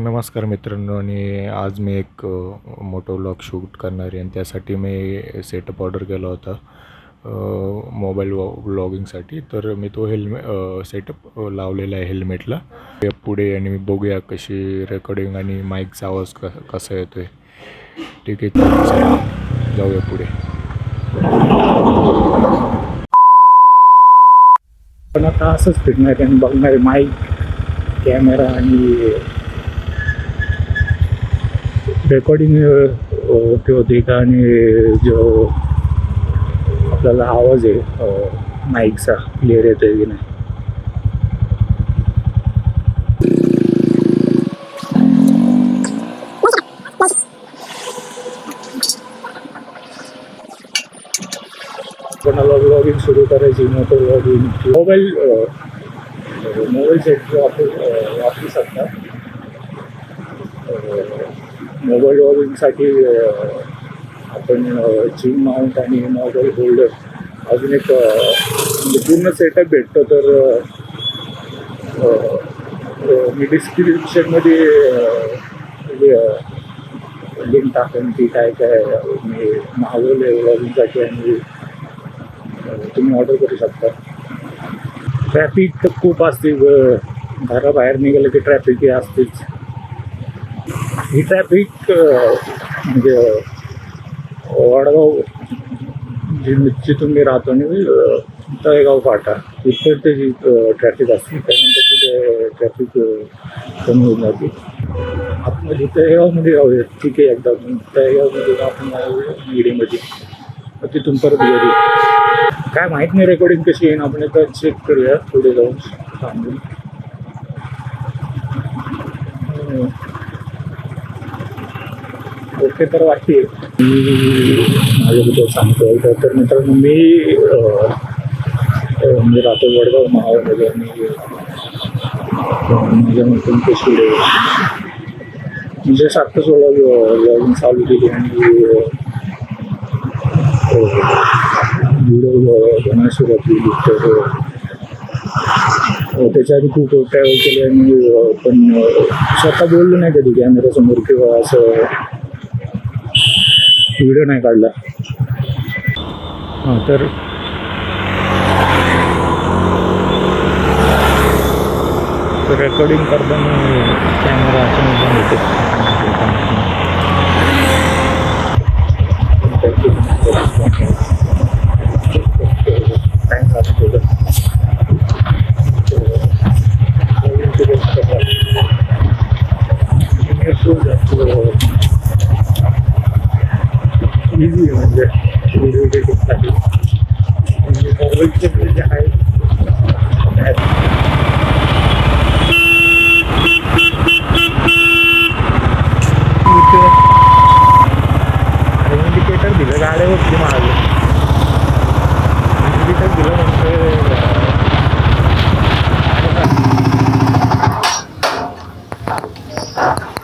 नमस्कार मित्रांनो. आणि आज मी एक मोटो व्लॉग शूट करणार आहे आणि त्यासाठी मी सेटअप ऑर्डर केला होता मोबाईल व्लॉगिंगसाठी. तर मी तो सेटअप लावलेला आहे हेल्मेटला पुढे आणि मी बघूया कशी रेकॉर्डिंग आणि माईकचा आवाज कसा येतो आहे. ठीक आहे, चला जाऊया पुढे. पण आता असंच फिरणार आहे आणि बघणार आहे माईक, कॅमेरा आणि रेकॉर्डिंग होते का, आणि जो आपल्याला आवाज आहे माईकचा क्लिअर येतो आहे की नाही. कोणाला व्लॉगिंग सुरू करायची, मोठं व्लॉगिंग मोबाईल सेट वापरू शकता. मोबाईल व्लॉगिंगसाठी आपण जिम माउंट आणि मोबाईल होल्डर अजून एक म्हणजे पूर्ण सेटअप भेटतो. तर मी डिस्क्रिप्शनमध्ये लिंक टाकून ती काय मी मागवले व्लॉगिंगसाठी आणि तुम्ही ऑर्डर करू शकता. ट्रॅफिक तर खूप असते, घराबाहेर निघालं की ट्रॅफिक ही असतेच. ही ट्रॅफिक म्हणजे वडगाव जिथून मी राहतो आणि तळेगाव फाटा इथं त्याची ट्रॅफिक असते. त्यानंतर कुठे ट्रॅफिक कमी होऊन जाते. आपण तळेगावमध्ये राहूया, ठीक आहे. एकदा तळेगावमध्ये आपण मीडियामध्ये तिथून परत घरी. काय माहीत नाही रेकॉर्डिंग कशी येईन, आपण एकदा चेक करूया पुढे जाऊन थांबून. ओके तर वाटते माझ्याबद्दल सांगतो. तर मित्रांनो मी राहतो वडगाव महावमध्ये आणि माझ्या मित्रांनो कशी म्हणजे 7-16 व्लॉगिंग चालू केली आणि व्हिडिओ बनवायला सुरुवात केली. तर त्याच्या आधी खूप ट्रॅव्हल केले आणि पण स्वतः बोललो नाही कधी कॅमेऱ्यासमोर किंवा असं व्हिडिओ नाही काढला. तर रेकॉर्डिंग करताना कॅमेरा अचानक बंद होते. टाईम लागतो. इझी म्हणजे व्हिडिओ एडिटिंगसाठी मोबाईलचे